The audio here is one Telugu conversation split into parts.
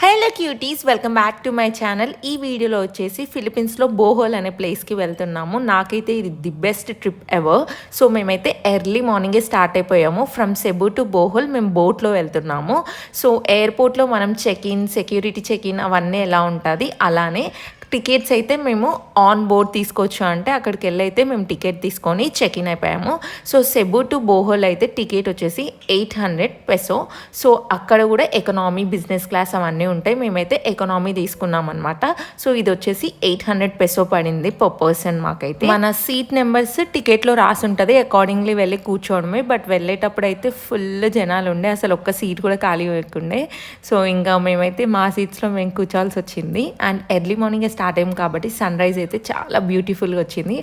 Hello cuties, welcome back to my channel. ఈ వీడియోలో వచ్చేసి ఫిలిప్పీన్స్లో బోహోల్ అనే ప్లేస్కి వెళ్తున్నాము. నాకైతే ఇది the best trip ever. So మేమైతే ఎర్లీ మార్నింగే స్టార్ట్ అయిపోయాము. ఫ్రమ్ సెబు టు బోహోల్ మేము బోట్లో వెళ్తున్నాము. సో ఎయిర్పోర్ట్లో మనం సెక్యూరిటీ చెక్ ఇన్ అవన్నీ ఎలా ఉంటుంది అలానే టికెట్స్ అయితే మేము ఆన్ బోర్డ్ తీసుకోవచ్చు అంటే అక్కడికి వెళ్ళి అయితే మేము టికెట్ తీసుకొని చెక్ ఇన్ అయిపోయాము. సో సెబు టు బోహోల్ అయితే టికెట్ వచ్చేసి 800 పెసో. సో అక్కడ కూడా ఎకనామీ, బిజినెస్ క్లాస్ అవన్నీ ఉంటాయి. మేమైతే ఎకనామీ తీసుకున్నాం అనమాట. సో ఇది వచ్చేసి 800 పెసో పడింది పర్ పర్సన్ మాకైతే. మన సీట్ నెంబర్స్ టికెట్లో రాసి ఉంటుంది, అకార్డింగ్లీ వెళ్ళి కూర్చోవడమే. బట్ వెళ్ళేటప్పుడు అయితే ఫుల్ జనాలు ఉండే, అసలు ఒక్క సీట్ కూడా ఖాళీ లేకుండే. సో ఇంకా మేమైతే మా సీట్స్లో మేము కూర్చోవాల్సి వచ్చింది. అండ్ ఎర్లీ మార్నింగ్ స్టార్ట్ అయ్యాం కాబట్టి సన్ రైజ్ అయితే చాలా బ్యూటిఫుల్గా వచ్చింది.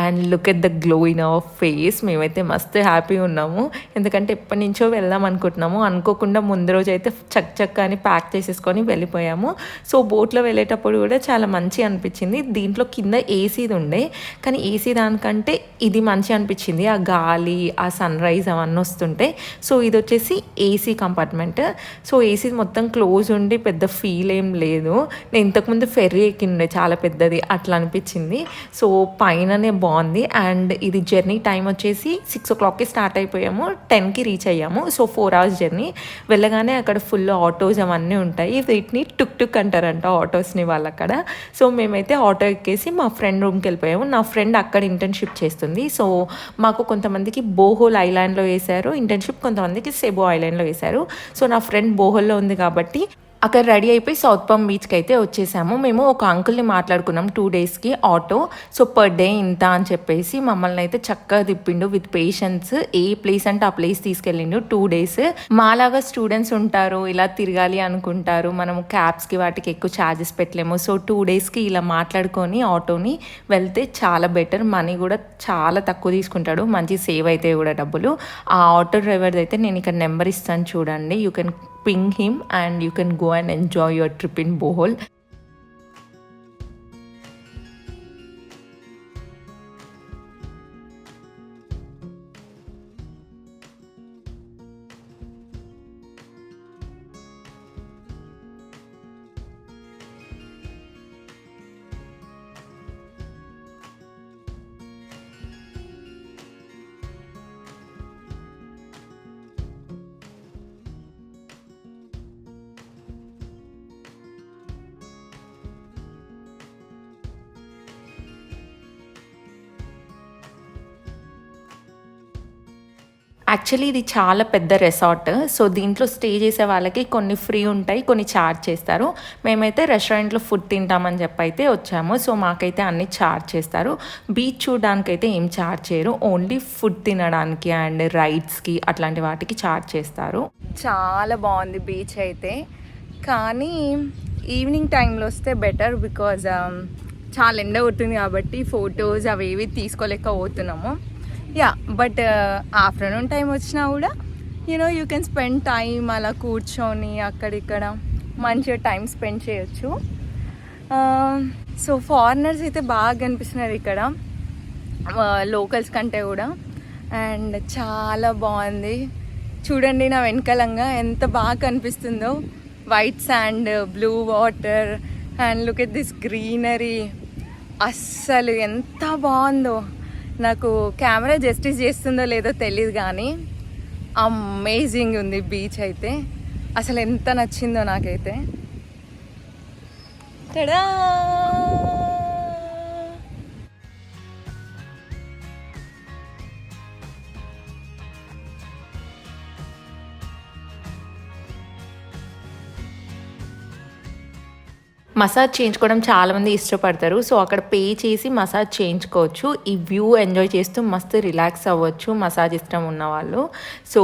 And look at the glow in our face. మేమైతే మస్తు హ్యాపీగా ఉన్నాము, ఎందుకంటే ఎప్పటి నుంచో వెళ్దాం అనుకుంటున్నాము. అనుకోకుండా ముందు రోజు అయితే చక్క అని ప్యాక్ చేసేసుకొని వెళ్ళిపోయాము. సో బోట్లో వెళ్ళేటప్పుడు కూడా చాలా మంచి అనిపించింది. దీంట్లో కింద ఏసీది ఉండే, కానీ ఏసీ దానికంటే ఇది మంచి అనిపించింది. ఆ గాలి, ఆ సన్ రైజ్ అవన్నీ వస్తుంటే. సో ఇది వచ్చేసి ఏసీ కంపార్ట్మెంట్. సో ఏసీ మొత్తం క్లోజ్ ఉండి పెద్ద ఫీల్ ఏం లేదు. నేను ఇంతకుముందు ఫెర్రీ ఎక్కిండే, చాలా పెద్దది, అట్లా అనిపించింది. సో పైననే బాగుంది. అండ్ ఇది జర్నీ టైం వచ్చేసి 6 o'clockకి స్టార్ట్ అయిపోయాము, 10కి రీచ్ అయ్యాము. So 4 hours journey. వెళ్ళగానే అక్కడ ఫుల్ ఆటోస్ అవన్నీ ఉంటాయి. వీటిని టుక్ అంటారంట ఆటోస్ని వాళ్ళు అక్కడ. సో మేమైతే ఆటో ఎక్కేసి మా ఫ్రెండ్ రూమ్కి వెళ్ళిపోయాము. నా ఫ్రెండ్ అక్కడ ఇంటర్న్షిప్ చేస్తుంది. సో మాకు కొంతమందికి బోహోల్ ఐలాండ్లో వేశారు ఇంటర్న్షిప్, కొంతమందికి సెబు ఐలాండ్లో వేశారు. సో నా ఫ్రెండ్ బోహోల్లో ఉంది కాబట్టి అక్కడ రెడీ అయిపోయి సౌత్ పంప్ బీచ్కి అయితే వచ్చేసాము. మేము ఒక అంకుల్ని మాట్లాడుకున్నాం 2 daysకి ఆటో. సో పర్ డే ఇంత అని చెప్పేసి మమ్మల్ని అయితే చక్కగా తిప్పిండు విత్ పేషెన్స్. ఏ ప్లేస్ అంటే ఆ ప్లేస్ తీసుకెళ్ళిండు 2 days. మాలాగా స్టూడెంట్స్ ఉంటారు, ఇలా తిరగాలి అనుకుంటారు, మనము క్యాబ్స్కి వాటికి ఎక్కువ ఛార్జెస్ పెట్టలేము. సో 2 daysకి ఇలా మాట్లాడుకొని ఆటోని వెళ్తే చాలా బెటర్. మనీ కూడా చాలా తక్కువ తీసుకుంటాడు, మంచి సేవ్ అయితే కూడా డబ్బులు. ఆ ఆటో డ్రైవర్ది అయితే నేను ఇక్కడ నెంబర్ ఇస్తాను చూడండి. You can ping him and you can go and enjoy your trip in Bohol. Actually ఇది చాలా పెద్ద రెసార్ట్. సో దీంట్లో స్టే చేసే వాళ్ళకి కొన్ని ఫ్రీ ఉంటాయి, కొన్ని ఛార్జ్ చేస్తారు. మేమైతే రెస్టారెంట్లో ఫుడ్ తింటామని చెప్పి అయితే వచ్చాము. సో మాకైతే అన్ని ఛార్జ్ చేస్తారు. బీచ్ చూడడానికి అయితే ఏం ఛార్జ్ చేయరు, ఓన్లీ ఫుడ్ తినడానికి అండ్ రైడ్స్కి అట్లాంటి వాటికి ఛార్జ్ చేస్తారు. చాలా బాగుంది బీచ్ అయితే, కానీ ఈవినింగ్ టైంలో వస్తే బెటర్. బికాజ్ చాలా ఎండ కొట్టింది కాబట్టి ఫొటోస్ అవి ఏవి తీసుకోలేకపోతున్నాము. యా, బట్ ఆఫ్టర్నూన్ టైం వచ్చినా కూడా యూ కెన్ స్పెండ్ టైం అలా కూర్చొని అక్కడిక్కడ మంచిగా టైం స్పెండ్ చేయొచ్చు. సో ఫారినర్స్ అయితే బాగా కనిపిస్తున్నారు ఇక్కడ లోకల్స్ కంటే కూడా. అండ్ చాలా బాగుంది చూడండి, నా వెనకాలంగా ఎంత బాగా కనిపిస్తుందో. White sand, blue water and look at this greenery. అస్సలు ఎంత బాగుందో. నాకు కెమెరా జస్టిస్ చేస్తుందో లేదో తెలియదు, కానీ అమేజింగ్ ఉంది బీచ్ అయితే. అసలు ఎంత నచ్చిందో నాకైతే. టడా! మసాజ్ చేయించుకోవడం చాలామంది ఇష్టపడతారు. సో అక్కడ పే చేసి మసాజ్ చేయించుకోవచ్చు. ఈ వ్యూ ఎంజాయ్ చేస్తూ మస్తు రిలాక్స్ అవ్వచ్చు మసాజ్ ఇష్టం ఉన్నవాళ్ళు. సో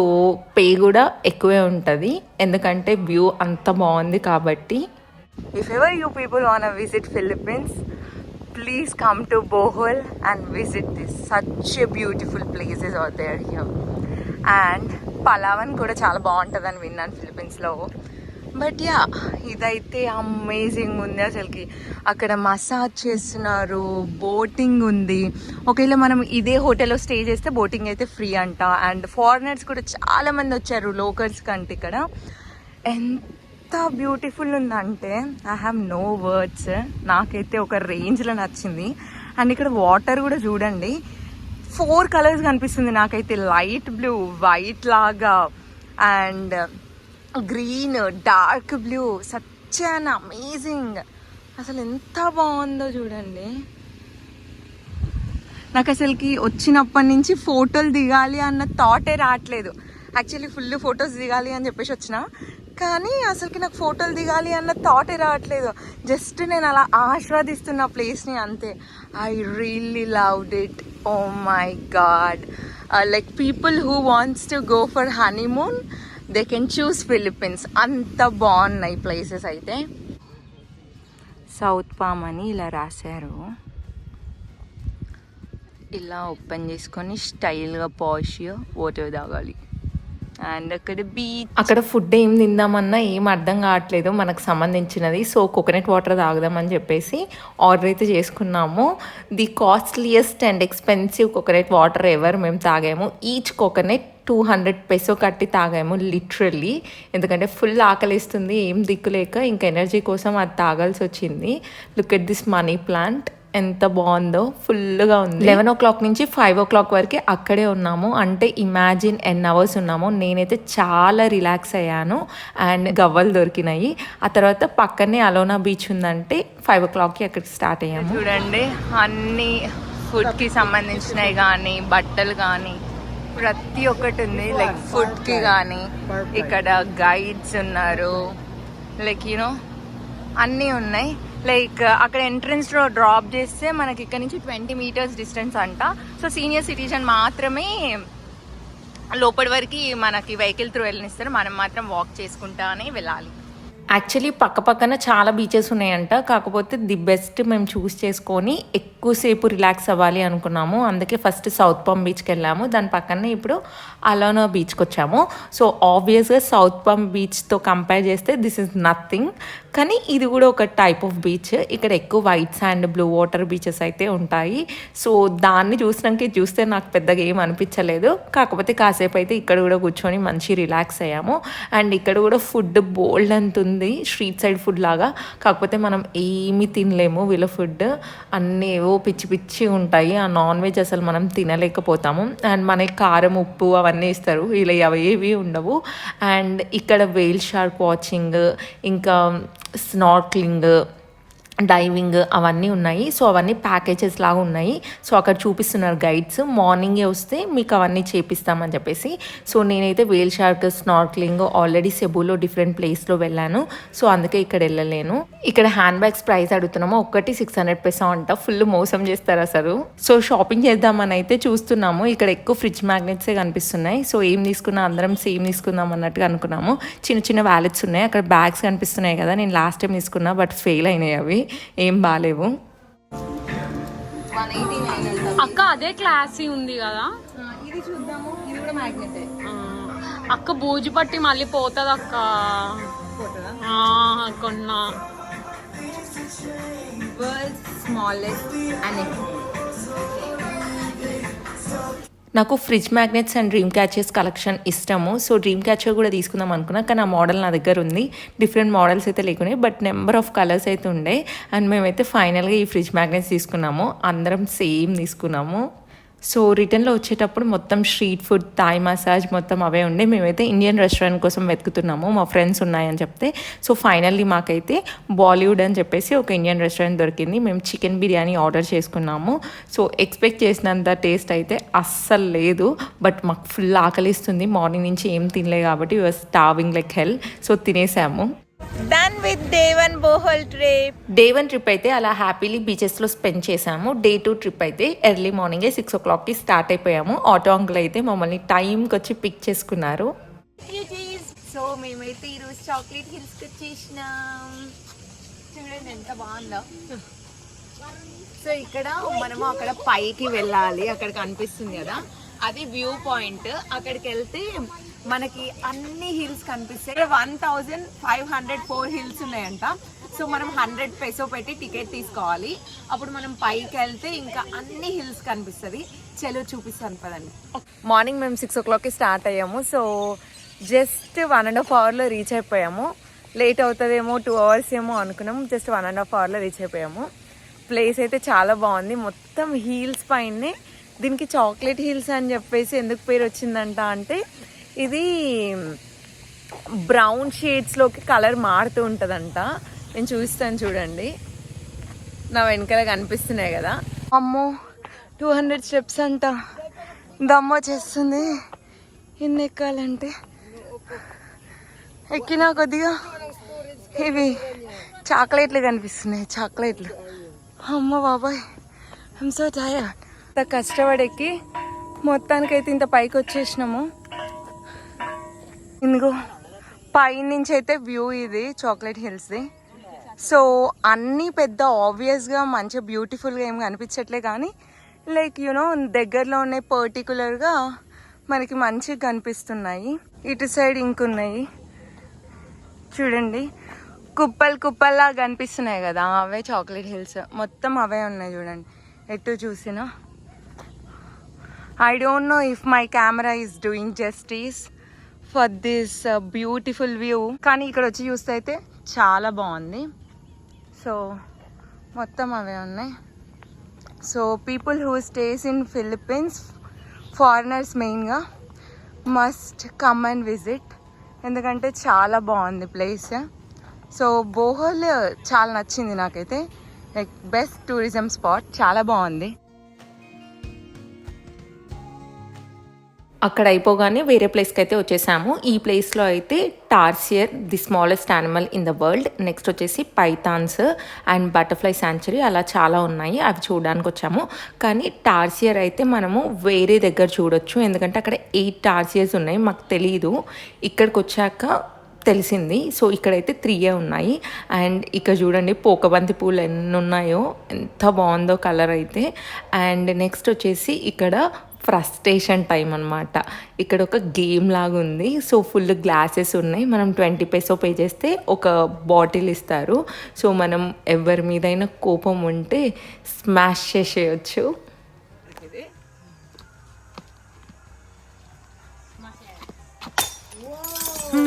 పే కూడా ఎక్కువే ఉంటుంది, ఎందుకంటే వ్యూ అంత బాగుంది కాబట్టి. If ever you people want to visit Philippines, please come to Bohol and visit this. Such a beautiful places are there here. And Palawan కూడా చాలా బాగుంటుందని విన్నాను ఫిలిప్పీన్స్లో. బట్ యా, ఇదైతే అమేజింగ్ ఉంది అసలుకి. అక్కడ మసాజ్ చేస్తున్నారు, బోటింగ్ ఉంది. ఒకవేళ మనం ఇదే హోటల్లో స్టే చేస్తే బోటింగ్ అయితే ఫ్రీ అంట. అండ్ ఫారినర్స్ కూడా చాలామంది వచ్చారు లోకల్స్ కంటే. ఇక్కడ ఎంత ఎంత బ్యూటిఫుల్ ఉందంటే ఐ హ్యావ్ నో వర్డ్స్. నాకైతే ఒక రేంజ్లో నచ్చింది. అండ్ ఇక్కడ వాటర్ కూడా చూడండి, 4 కలర్స్ కనిపిస్తుంది నాకైతే. లైట్ బ్లూ, వైట్ లాగా, and green, dark blue. Such an amazing. అసలు ఎంత బాగుందో చూడండి. నాకు అసలుకి వచ్చినప్పటి నుంచి ఫోటోలు దిగాలి అన్న థాటే రావట్లేదు. యాక్చువల్లీ ఫుల్ ఫొటోస్ దిగాలి అని చెప్పేసి వచ్చిన, కానీ అసలుకి నాకు ఫోటోలు దిగాలి అన్న థాటే రావట్లేదు. జస్ట్ నేను అలా ఆస్వాదిస్తున్న ప్లేస్ని అంతే. I really loved it. Oh my god. Like people who wants to go for honeymoon they can choose Philippines. అంత బాగున్నాయి ప్లేసెస్ అయితే. సౌత్ పామ్ అని ఇలా రాశారు. ఇలా ఓపెన్ చేసుకొని స్టైల్గా పాష్గా వాటర్ తాగాలి. అండ్ అక్కడ బీచ్. అక్కడ ఫుడ్ ఏం తిందామన్నా ఏం అర్థం కావట్లేదు మనకు సంబంధించినది. సో కోకోనట్ వాటర్ తాగుదామని చెప్పేసి ఆర్డర్ అయితే చేసుకున్నాము. The costliest and expensive coconut water ever మేము తాగాము. ఈచ్ కోకోనట్ 200 peso కట్టి తాగాము లిటరల్లీ. ఎందుకంటే ఫుల్ ఆకలిస్తుంది, ఏం దిక్కులేక ఇంకా ఎనర్జీ కోసం అది తాగాల్సి వచ్చింది. Look at this money plant, ఎంత బాగుందో. ఫుల్గా ఉంది. 11 o'clock నుంచి 5 o'clock వరకు అక్కడే ఉన్నాము. అంటే ఇమాజిన్ ఎన్ అవర్స్ ఉన్నాము. నేనైతే చాలా రిలాక్స్ అయ్యాను. అండ్ గవ్వలు దొరికినాయి. ఆ తర్వాత పక్కనే అలోనా బీచ్ ఉందంటే 5 o'clockకి అక్కడికి స్టార్ట్ అయ్యాము. చూడండి, అన్ని ఫుడ్కి సంబంధించినవి కానీ, బట్టలు కానీ, ప్రతి ఒక్కటి ఉంది. లైక్ ఫుడ్కి కానీ ఇక్కడ గైడ్స్ ఉన్నారు. లైక్ యూనో అన్నీ ఉన్నాయి. లైక్ అక్కడ ఎంట్రన్స్లో డ్రాప్ చేస్తే మనకి ఇక్కడ నుంచి 20 meters డిస్టెన్స్ అంట. సో సీనియర్ సిటిజన్ మాత్రమే లోపలి వరకు మనకి వెహికల్ త్రూ వెళ్ళనిస్తారు. మనం మాత్రం వాక్ చేసుకుంటానే వెళ్ళాలి. యాక్చువల్లీ పక్కన చాలా బీచెస్ ఉన్నాయంట. కాకపోతే ది బెస్ట్ మేము చూస్ చేసుకొని ఎక్కువసేపు రిలాక్స్ అవ్వాలి అనుకున్నాము. అందుకే ఫస్ట్ సౌత్ పామ్ బీచ్కి వెళ్ళాము. దాని పక్కనే ఇప్పుడు అలోనా బీచ్కి వచ్చాము. సో ఆబ్వియస్గా సౌత్ పామ్ బీచ్తో కంపేర్ చేస్తే దిస్ ఇస్ నథింగ్. కానీ ఇది కూడా ఒక టైప్ ఆఫ్ బీచ్. ఇక్కడ ఎక్కువ white sand, blue water beaches అయితే ఉంటాయి. సో దాన్ని చూస్తే నాకు పెద్దగా ఏం అనిపించలేదు. కాకపోతే కాసేపు అయితే ఇక్కడ కూడా కూర్చొని మంచి రిలాక్స్ అయ్యాము. అండ్ ఇక్కడ కూడా ఫుడ్ బోల్డ్ అంత ఉంది, స్ట్రీట్ సైడ్ ఫుడ్ లాగా. కాకపోతే మనం ఏమీ తినలేము. వీళ్ళ ఫుడ్ అన్నీ ఏవో పిచ్చి పిచ్చి ఉంటాయి. ఆ నాన్ వెజ్ అసలు మనం తినలేకపోతాము. అండ్ మనకి కారం, ఉప్పు అవన్నీ ఇస్తారు. వీళ్ళు అవేవి ఉండవు. అండ్ ఇక్కడ వేల్ షార్క్ వాచింగ్, ఇంకా స్నార్క్లింగ్, డైవింగ్ అవన్నీ ఉన్నాయి. సో అవన్నీ ప్యాకేజెస్ లాగా ఉన్నాయి. సో అక్కడ చూపిస్తున్నారు గైడ్స్. మార్నింగే వస్తే మీకు అవన్నీ చేపిస్తామని చెప్పేసి. సో నేనైతే వేల్ షార్క్, స్నార్క్లింగ్ ఆల్రెడీ సెబులో డిఫరెంట్ ప్లేస్లో వెళ్ళాను. సో అందుకే ఇక్కడ వెళ్ళలేను. ఇక్కడ హ్యాండ్ బ్యాగ్స్ ప్రైస్ అడుగుతున్నాము. ఒక్కటి 600 peso అంట. ఫుల్ మోసం చేస్తారు అసలు. సో షాపింగ్ చేద్దామని అయితే చూస్తున్నాము. ఇక్కడ ఎక్కువ ఫ్రిడ్జ్ మ్యాగ్నెట్సే కనిపిస్తున్నాయి. సో ఏం తీసుకున్నా అందరం సేమ్ తీసుకుందాం అన్నట్టుగా అనుకున్నాము. చిన్న చిన్న వ్యాలెట్స్ ఉన్నాయి. అక్కడ బ్యాగ్స్ కనిపిస్తున్నాయి కదా, నేను లాస్ట్ టైం తీసుకున్నా బట్ ఫెయిల్ అయినాయి. అవి ఏం బాలేవు. అక్క అదే క్లాసీ ఉంది కదా, ఇది చూద్దాము. ఇది కూడా మ్యాగ్నెట్. అక్క బూజు పట్టి మళ్ళీ పోతుంది అక్క. కొన్నా వరల్డ్స్ స్మాలెస్ట్ అనే. నాకు fridge magnets and dream catchers collection ఇష్టము. సో డ్రీమ్ క్యాచర్ కూడా తీసుకుందాం అనుకున్నా, కానీ ఆ మోడల్ నా దగ్గర ఉంది. డిఫరెంట్ మోడల్స్ అయితే లేకున్నాయి, బట్ నెంబర్ ఆఫ్ కలర్స్ అయితే ఉండే. అండ్ మేమైతే ఫైనల్గా ఈ ఫ్రిడ్జ్ మ్యాగ్నెట్స్ తీసుకున్నాము. అందరం సేమ్ తీసుకున్నాము. సో రిటర్న్లో వచ్చేటప్పుడు మొత్తం స్ట్రీట్ ఫుడ్, థాయ్ మసాజ్ మొత్తం అవే ఉండే. మేమైతే ఇండియన్ రెస్టారెంట్ కోసం వెతుకుతున్నాము. మా ఫ్రెండ్స్ ఉన్నాయని చెప్తే సో ఫైనల్లీ మాకైతే బాలీవుడ్ అని చెప్పేసి ఒక ఇండియన్ రెస్టారెంట్ దొరికింది. మేము చికెన్ బిర్యానీ ఆర్డర్ చేసుకున్నాము. సో ఎక్స్పెక్ట్ చేసినంత టేస్ట్ అయితే అస్సలు లేదు. బట్ మాకు ఫుల్ ఆకలిస్తుంది. మార్నింగ్ నుంచి ఏం తినలే కాబట్టి we were starving like hell. So తినేసాము. Done with day 1 Bohol trip. Day 1 trip అయితే అలా హ్యాపీలీ బీచెస్లో స్పెండ్ చేసాము. డే 2 ట్రిప్ అయితే ఎర్లీ మార్నింగే 6 o'clockకి స్టార్ట్ అయిపోయాము. ఆటో అంకుల్ అయితే మమ్మల్ని టైంకి వచ్చి పిక్ చేసుకున్నారు. సో మేమైతే ఈరోజు చాక్లెట్ హిల్స్కి వచ్చేసినాం. చూడండి ఎంత బాగుందో. సో ఇక్కడ మనము అక్కడ పైకి వెళ్ళాలి. అక్కడ కనిపిస్తుంది కదా, అది వ్యూ పాయింట్. అక్కడికి వెళ్తే మనకి అన్ని హిల్స్ కనిపిస్తాయి. 1504 హిల్స్ ఉన్నాయంట. సో మనం 100 peso పెట్టి టికెట్ తీసుకోవాలి. అప్పుడు మనం పైకి వెళ్తే ఇంకా అన్ని హిల్స్ కనిపిస్తుంది. చలో చూపిస్తాను పదండి. మార్నింగ్ మేము 6 o'clockకి స్టార్ట్ అయ్యాము. సో జస్ట్ 1.5 hourలో రీచ్ అయిపోయాము. లేట్ అవుతుందేమో 2 hours ఏమో అనుకున్నాం. జస్ట్ 1.5 hourలో రీచ్ అయిపోయాము. ప్లేస్ అయితే చాలా బాగుంది. మొత్తం హీల్స్ పైనే. దీనికి చాక్లెట్ హీల్స్ అని చెప్పేసి ఎందుకు పేరు వచ్చిందంట అంటే ఇది బ్రౌన్ షేడ్స్లోకి కలర్ మారుతూ ఉంటుందంట. నేను చూస్తాను చూడండి, నా వెనకాల కనిపిస్తున్నాయి కదా. అమ్మో 200 steps అంట. దమ్మ చేస్తుంది ఇన్ని ఎక్కాలంటే. ఎక్కినా కొద్దిగా ఇవి చాక్లెట్లు కనిపిస్తున్నాయి, చాక్లెట్లు. అమ్మ బాబాయ్, ఐమ్ సో టైర్డ్. ఇంత కష్టపడి ఎక్కి మొత్తానికైతే ఇంత పైకి వచ్చేసినాము. ఇందుకో పైనుంచి అయితే వ్యూ ఇది చాక్లెట్ హిల్స్ది. సో అన్నీ పెద్ద ఆబ్వియస్గా మంచిగా బ్యూటిఫుల్గా ఏం కనిపించట్లే, కానీ లైక్ యూనో దగ్గరలో ఉన్నాయి, పర్టికులర్గా మనకి మంచిగా కనిపిస్తున్నాయి. ఇటు సైడ్ ఇంకున్నాయి చూడండి, కుప్పలు కుప్పల్లా కనిపిస్తున్నాయి కదా, అవే చాక్లెట్ హిల్స్. మొత్తం అవే ఉన్నాయి చూడండి ఎటు చూసినా. I don't know if my camera is doing justice for this beautiful view, కానీ ఇక్కడ వచ్చి చూస్తే అయితే చాలా బాగుంది. సో మొత్తం అవే ఉన్నాయి. So people who stays in Philippines, foreigners మెయిన్గా మస్ట్ కమ్ అండ్ విజిట్, ఎందుకంటే చాలా బాగుంది ప్లేస్. సో బోహోల్ చాలా నచ్చింది నాకైతే, లైక్ బెస్ట్ టూరిజం స్పాట్, చాలా బాగుంది. అక్కడ అయిపోగానే వేరే ప్లేస్కి అయితే వచ్చేసాము. ఈ ప్లేస్లో అయితే tarsier, the smallest animal in the world, next వచ్చేసి పైథాన్స్ అండ్ బటర్ఫ్లై శాంచురీ, అలా చాలా ఉన్నాయి, అవి చూడడానికి వచ్చాము. కానీ టార్సియర్ అయితే మనము వేరే దగ్గర చూడొచ్చు, ఎందుకంటే అక్కడ 8 టార్సియర్స్ ఉన్నాయి. మాకు తెలీదు, ఇక్కడికి వచ్చాక తెలిసింది. సో ఇక్కడైతే 3 ఉన్నాయి. అండ్ ఇక్కడ చూడండి పోకబంతి పూలు ఎన్ని ఉన్నాయో, ఎంత బాగుందో కలర్ అయితే. అండ్ నెక్స్ట్ వచ్చేసి ఇక్కడ ఫ్రస్ట్రేషన్ టైం అనమాట. ఇక్కడ ఒక గేమ్ లాగా ఉంది. సో ఫుల్ గ్లాసెస్ ఉన్నాయి. మనం 20 peso పే చేస్తే ఒక బాటిల్ ఇస్తారు. సో మనం ఎవరి మీదైనా కోపం ఉంటే స్మాష్ చేసేయచ్చు.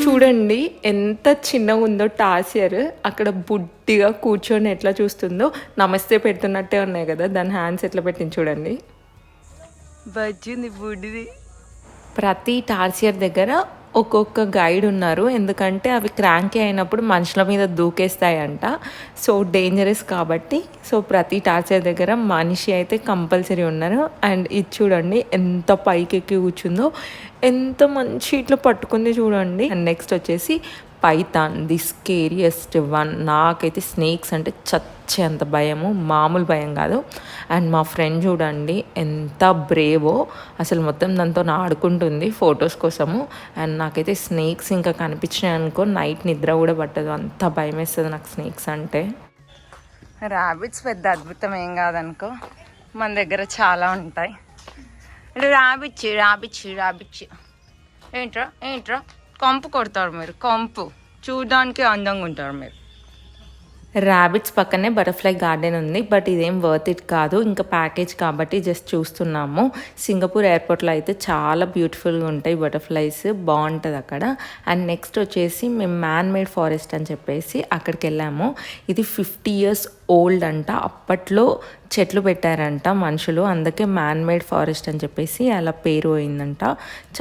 చూడండి ఎంత చిన్నగా ఉందో టార్సియర్. అక్కడ బుడ్డిగా కూర్చొని ఎట్లా చూస్తుందో, నమస్తే పెడుతున్నట్టే ఉన్నాయి కదా, దాని హ్యాండ్స్ ఎట్లా పెట్టింది చూడండి. బజ్జింది బుడ్డిది. ప్రతి టార్సియర్ దగ్గర ఒక్కొక్క గైడ్ ఉన్నారు, ఎందుకంటే అవి క్రాంకీ అయినప్పుడు మనుషుల మీద దూకేస్తాయంట. సో డేంజరస్ కాబట్టి. సో ప్రతి టార్చర్ దగ్గర మనిషి అయితే కంపల్సరీ ఉన్నారు. అండ్ ఇది చూడండి ఎంత పైకి ఎక్కి కూర్చుందో, ఎంత మంచి ఇట్లా పట్టుకుంది చూడండి. అండ్ నెక్స్ట్ వచ్చేసి పైథాన్, ది స్కేరియస్ట్ వన్. నాకైతే స్నేక్స్ అంటే చచ్చేంత భయము, మామూలు భయం కాదు. అండ్ మా ఫ్రెండ్ చూడండి ఎంత బ్రేవో, అసలు మొత్తం దాంతో ఆడుకుంటుంది ఫొటోస్ కోసము. అండ్ నాకైతే స్నేక్స్ ఇంకా కనిపించినాయి అనుకో నైట్ నిద్ర కూడా పట్టదు, అంత భయం వేస్తుంది నాకు స్నేక్స్ అంటే. ర్యాబిట్స్ పెద్ద అద్భుతం ఏం కాదనుకో, మన దగ్గర చాలా ఉంటాయి. ర్యాబిట్స్ ర్యాబిట్స్ ర్యాబిట్స్ ఏంట్రా ఏంట్రా, కంపు కొడతారు మీరు, కంపు చూడడానికి అందంగా ఉంటారు మీరు. ర్యాబిట్స్ పక్కనే బటర్ఫ్లై గార్డెన్ ఉంది, బట్ ఇదేం వర్త్ ఇట్ కాదు, ఇంకా ప్యాకేజ్ కాబట్టి జస్ట్ చూస్తున్నాము. సింగపూర్ ఎయిర్పోర్ట్లో అయితే చాలా బ్యూటిఫుల్గా ఉంటాయి బటర్ఫ్లైస్, బాగుంటుంది అక్కడ. అండ్ నెక్స్ట్ వచ్చేసి మేము మ్యాన్ మేడ్ ఫారెస్ట్ అని చెప్పేసి అక్కడికి వెళ్ళాము. ఇది 50 years ఓల్డ్ అంట, అప్పట్లో చెట్లు పెట్టారంట మనుషులు, అందుకే మ్యాన్ మేడ్ ఫారెస్ట్ అని చెప్పేసి అలా పేరు పోయిందంట.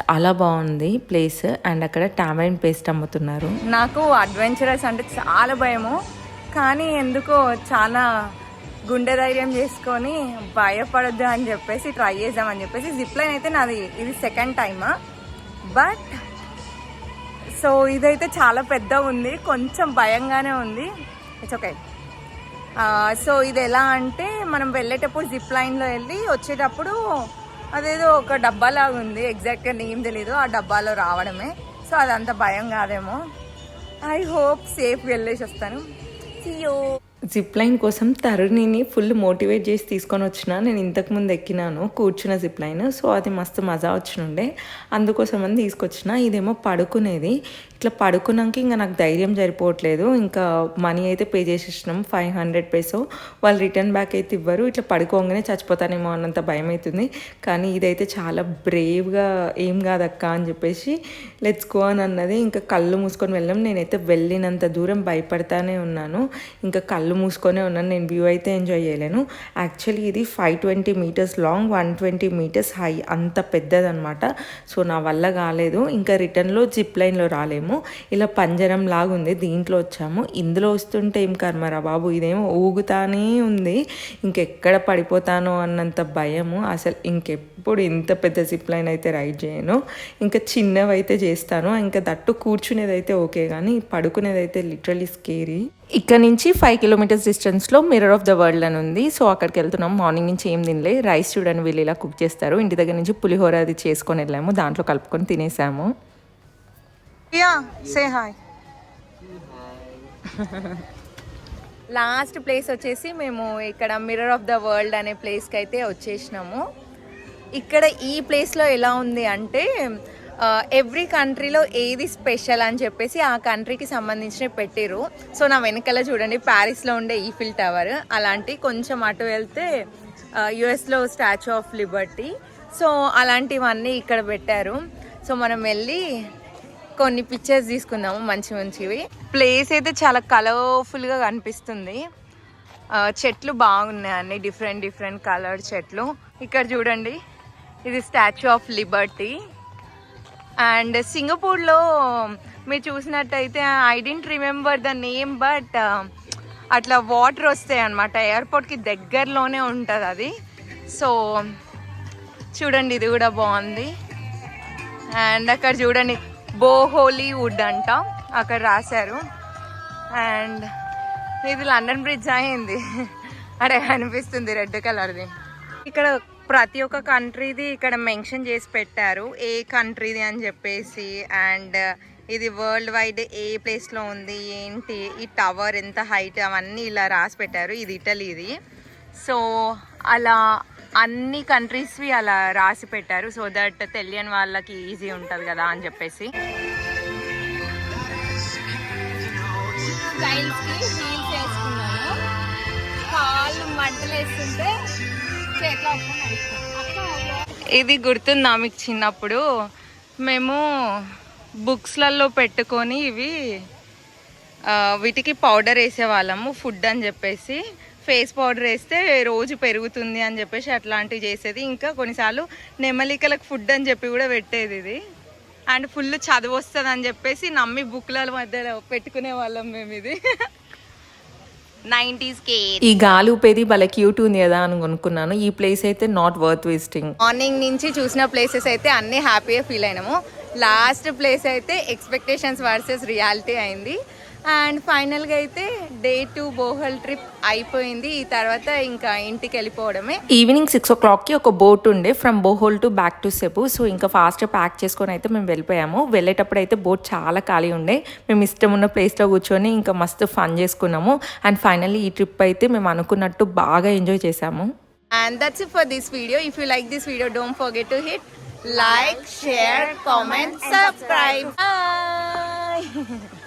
చాలా బాగుంది ప్లేస్. అండ్ అక్కడ టామరిన్ పేస్ట్ అమ్ముతున్నారు. నాకు అడ్వెంచరస్ అంటే చాలా భయము, కానీ ఎందుకో చాలా గుండె ధైర్యం చేసుకొని భయపడద్దు అని చెప్పేసి ట్రై చేద్దామని చెప్పేసి. జిప్ లైన్ అయితే నాది ఇది 2nd time, బట్ సో ఇదైతే చాలా పెద్ద ఉంది, కొంచెం భయంగానే ఉంది. It's okay. సో ఇది ఎలా అంటే మనం వెళ్ళేటప్పుడు జిప్ లైన్లో వెళ్ళి వచ్చేటప్పుడు అదేదో ఒక డబ్బాలాగా ఉంది, ఎగ్జాక్ట్గా నేమ్ తెలీదు, ఆ డబ్బాలో రావడమే. సో అదంత భయం కాదేమో. ఐ హోప్ సేఫ్ వెళ్ళేసి వస్తాను. జిప్ లైన్ కోసం తరుణిని ఫుల్ మోటివేట్ చేసి తీసుకొని వచ్చిన. నేను ఇంతకుముందు ఎక్కినాను కూర్చున్న జిప్ లైన్, సో అది మస్తు మజా వచ్చినుండే, అందుకోసం అని తీసుకొచ్చిన. ఇదేమో పడుకునేది, ఇట్లా పడుకున్నాక ఇంకా నాకు ధైర్యం సరిపోవట్లేదు. ఇంకా మనీ అయితే పే చేసేసినాం 500 peso. వాళ్ళు రిటర్న్ బ్యాక్ అయితే ఇవ్వరు. ఇట్లా పడుకోగానే చచ్చిపోతానేమో అన్నంత భయం అవుతుంది. కానీ ఇదైతే చాలా బ్రేవ్గా ఏం కాదక్క అని చెప్పేసి లెట్స్ గో అని అన్నది. ఇంకా కళ్ళు మూసుకొని వెళ్ళాం. నేనైతే వెళ్ళినంత దూరం భయపడతానే ఉన్నాను. ఇంకా కళ్ళు మూసుకొనే ఉన్నాను. నేను వ్యూ అయితే ఎంజాయ్ చేయలేను. యాక్చువల్లీ ఇది 520 meters లాంగ్, 120 meters హై, అంత పెద్దదనమాట. సో నా వల్ల కాలేదు. ఇంకా రిటర్న్లో జిప్ లైన్లో రాలేము. ఇలా పంజరం లాగా ఉంది, దీంట్లో వచ్చాము. ఇందులో వస్తుంటే ఏం కర్మరా బాబు, ఇదేమో ఊగుతానే ఉంది. ఇంకెక్కడ పడిపోతానో అన్నంత భయము. అసలు ఇంకెప్పుడు ఇంత పెద్ద జిప్ లైన్ అయితే రైడ్ చేయను. ఇంకా చిన్నవి అయితే చేస్తాను. ఇంకా దట్టు కూర్చునేది అయితే ఓకే, కానీ పడుకునేది అయితే లిటరలీ స్కేరీ. ఇక్కడ నుంచి 5 kilometers డిస్టెన్స్లో మిర్రర్ ఆఫ్ ద వరల్డ్ అని ఉంది. సో అక్కడికి వెళ్తున్నాం. మార్నింగ్ నుంచి ఏం తినలే. రైస్ చూడని వీళ్ళు ఇలా కుక్ చేస్తారు. ఇంటి దగ్గర నుంచి పులిహోర అది చేసుకొని వెళ్ళాము, దాంట్లో కలుపుకొని తినేసాము. లాస్ట్ ప్లేస్ వచ్చేసి మేము ఇక్కడ మిర్రర్ ఆఫ్ ద వరల్డ్ అనే ప్లేస్కి అయితే వచ్చేసినాము. ఇక్కడ ఈ ప్లేస్లో ఎలా ఉంది అంటే ఎవ్రీ కంట్రీలో ఏది స్పెషల్ అని చెప్పేసి ఆ కంట్రీకి సంబంధించిన పెట్టిరు. సో నా వెనకాల చూడండి, ప్యారిస్లో ఉండే ఈఫిల్ టవర్, అలాంటి కొంచెం అటు వెళ్తే యుఎస్లో స్టాచ్యూ ఆఫ్ లిబర్టీ. సో అలాంటివన్నీ ఇక్కడ పెట్టారు. సో మనం వెళ్ళి కొన్ని పిక్చర్స్ తీసుకుందాము మంచి మంచివి. ప్లేస్ అయితే చాలా కలర్ఫుల్గా కనిపిస్తుంది. చెట్లు బాగున్నాయి, అన్ని డిఫరెంట్ కలర్ చెట్లు. ఇక్కడ చూడండి, ఇది స్టాచ్యూ ఆఫ్ లిబర్టీ. అండ్ సింగపూర్లో మీరు చూసినట్టయితే I don't remember the name, but అట్లా వాటర్ వస్తాయి అన్నమాట. ఎయిర్పోర్ట్కి దగ్గరలోనే ఉంటుంది అది. సో చూడండి, ఇది కూడా బాగుంది. అండ్ అక్కడ చూడండి, బోహోలీ వుడ్ అంట అక్కడ రాశారు. అండ్ ఇది లండన్ బ్రిడ్జ్ అయింది అడే అనిపిస్తుంది, రెడ్ కలర్ది. ఇక్కడ ప్రతి ఒక్క కంట్రీది ఇక్కడ మెన్షన్ చేసి పెట్టారు, ఏ కంట్రీది అని చెప్పేసి. అండ్ ఇది వరల్డ్ వైడ్ ఏ ప్లేస్లో ఉంది ఏంటి, ఈ టవర్ ఎంత హైట్, అవన్నీ ఇలా రాసి పెట్టారు. ఇది ఇటలీది. సో అలా అన్ని కంట్రీస్వి అలా రాసి పెట్టారు, సో దట్ తెలియని వాళ్ళకి ఈజీ ఉంటుంది కదా అని చెప్పేసి. కాళ్ళు మంటలు వేస్తుంటే ఇది గుర్తుందా మీకు? చిన్నప్పుడు మేము బుక్స్లలో పెట్టుకొని వీటికి పౌడర్ వేసేవాళ్ళము, ఫుడ్ అని చెప్పేసి. ఫేస్ పౌడర్ వేస్తే రోజు పెరుగుతుంది అని చెప్పేసి అట్లాంటివి చేసేది. ఇంకా కొన్నిసార్లు నెమలికలకు ఫుడ్ అని చెప్పి కూడా పెట్టేది ఇది. అండ్ ఫుల్ చదువు వస్తుంది అని చెప్పేసి నమ్మి బుక్ల మధ్యలో పెట్టుకునే వాళ్ళం మేము ఇది. 90s కే ఈ గాలి ఊపేది భలే క్యూట్ ఉంది కదా అని అనుకున్నాను. ఈ ప్లేస్ అయితే నాట్ వర్త్ విజిటింగ్. మార్నింగ్ నుంచి చూసిన ప్లేసెస్ అయితే అన్నీ హ్యాపీగా ఫీల్ అయినాము. లాస్ట్ ప్లేస్ అయితే ఎక్స్పెక్టేషన్స్ వర్సెస్ రియాలిటీ అయింది. అండ్ ఫైనల్గా అయితే డే 2 బోహల్ ట్రిప్ అయిపోయింది. ఈ తర్వాత ఇంకా ఇంటికి వెళ్ళిపోవడమే. ఈవినింగ్ 6 o'clockకి ఒక బోట్ ఉండే from Bohol to back to సెబు. So ఇంకా ఫాస్ట్గా ప్యాక్ చేసుకొని అయితే మేము వెళ్ళిపోయాము. వెళ్ళేటప్పుడు అయితే బోట్ చాలా ఖాళీ ఉండే. మేము ఇష్టం ఉన్న ప్లేస్లో కూర్చొని ఇంకా మస్తు ఫన్ చేసుకున్నాము. అండ్ ఫైనల్లీ ఈ ట్రిప్ అయితే మేము అనుకున్నట్టు బాగా ఎంజాయ్ చేసాము. And that's it for this video. If you like this video, don't forget to hit like, share, comment, subscribe. Bye.